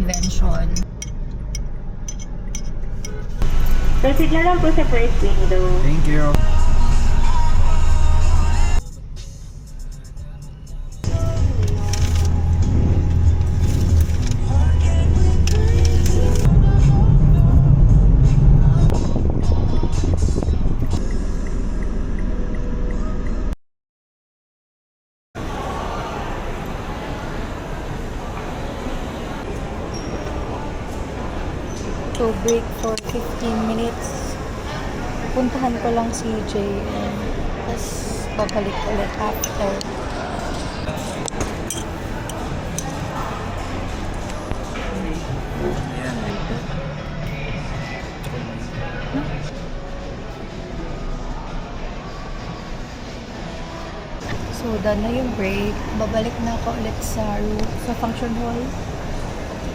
convention. Proceed na lang po sa first window. Thank you. So, break for 15 minutes. Puntahan ko lang si JM. Tapos, babalik ulit after. So, done na yung break. Babalik na ako ulit sa room, sa function hall.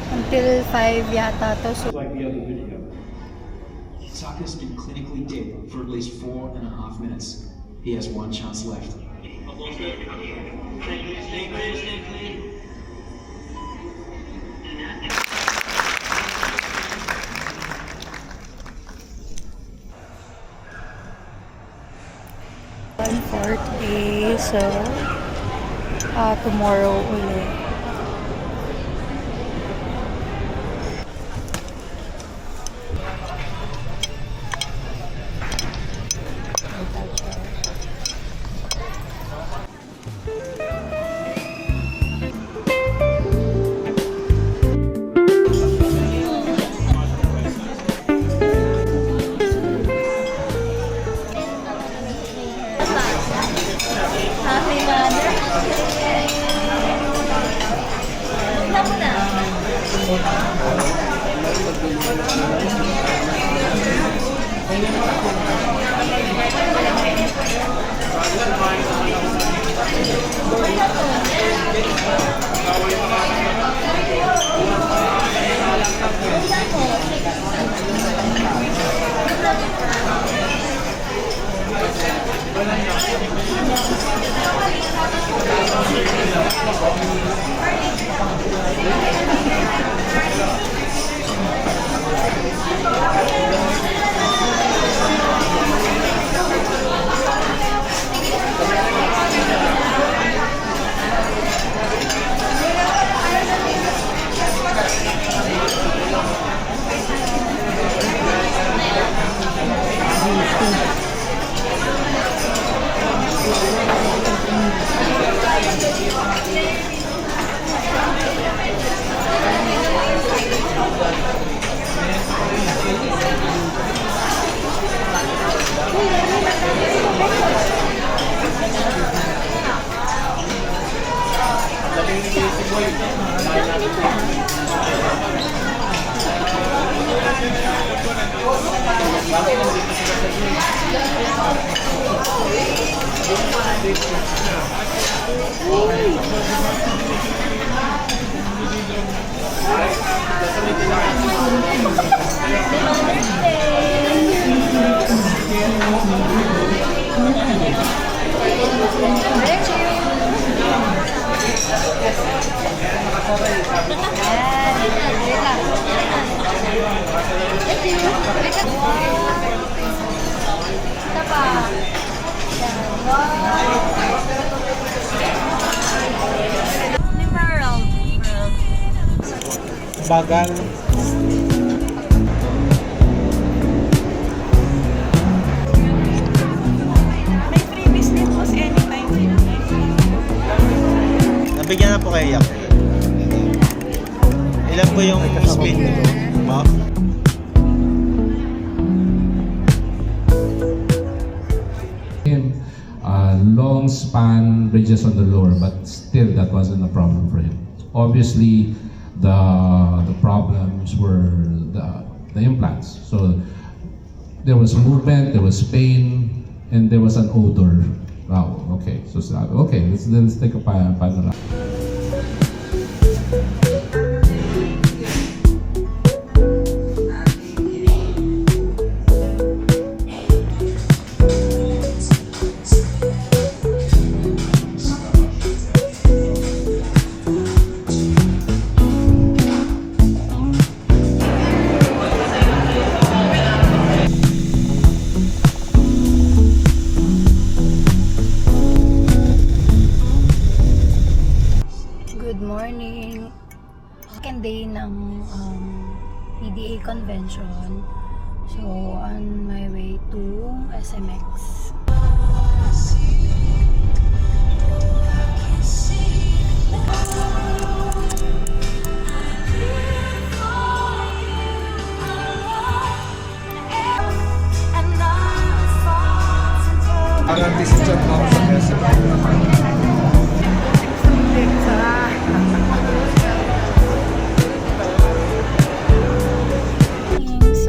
Until 5 yata to. So, Like the other video. Tucker's been clinically dead for at least 4.5 minutes. He has one chance left. fourth day, so tomorrow ulit. Bagal. May freebies din po sa anytime. Nabigyan na po kayo yak. Ilan po yung spin nito? Ma? Long span bridges on the lower, but still that wasn't a problem for him. Obviously, the problems were the implants. So there was movement, there was pain, and there was an odor. Wow. Okay. So okay, let's take a panorama. ng PDA convention. So, on my way to SMX.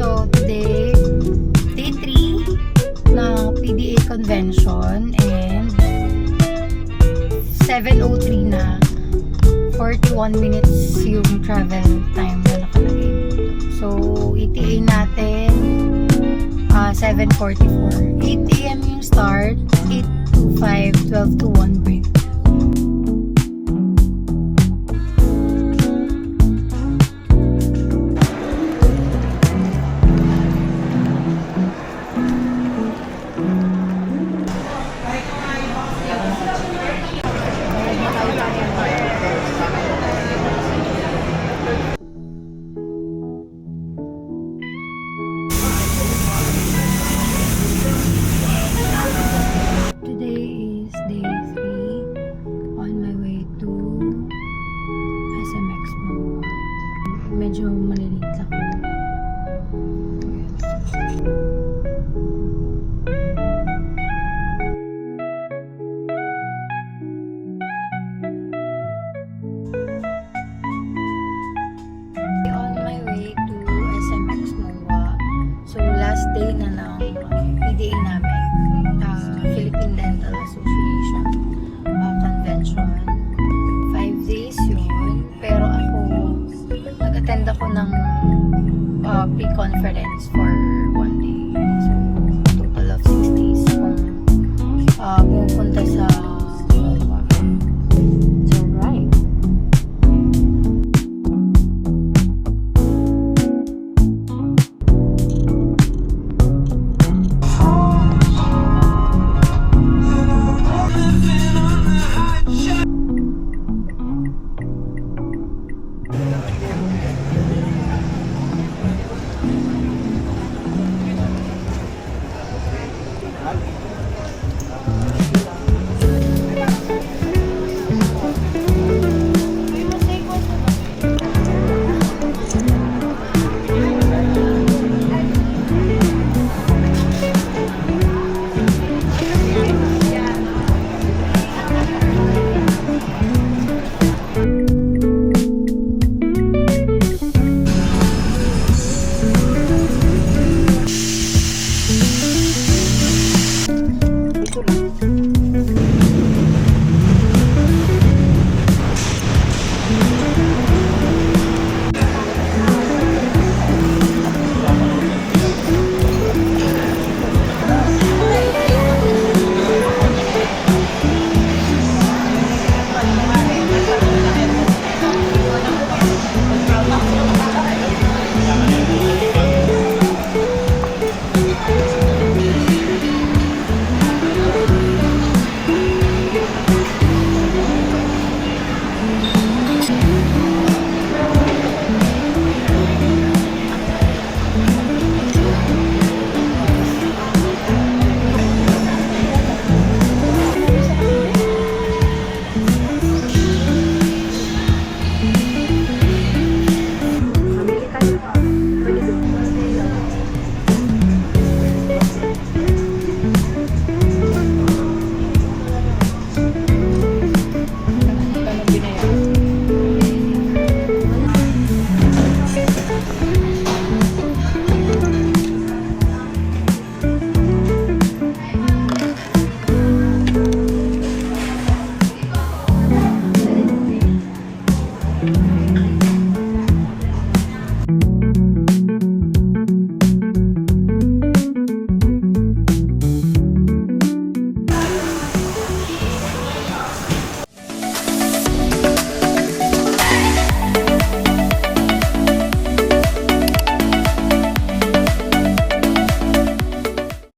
So, today, day 3 ng PDA convention and 7:03 na. 41 minutes yung travel time na nakalagay dito. So, ETA natin 7:44. 8 a.m. yung start, 8 to 5, 12 to 1 break. Today is day 3 on my way to SMX Mall. Medyo malilate ako. On my way to SMX MOA. So last day na ng PDA namin. Philippine Dental Association convention. 5 days yun. Pero ako, nag-attend ako ng pre-conference for 1 day. So, total of 6 days kung pupunta sa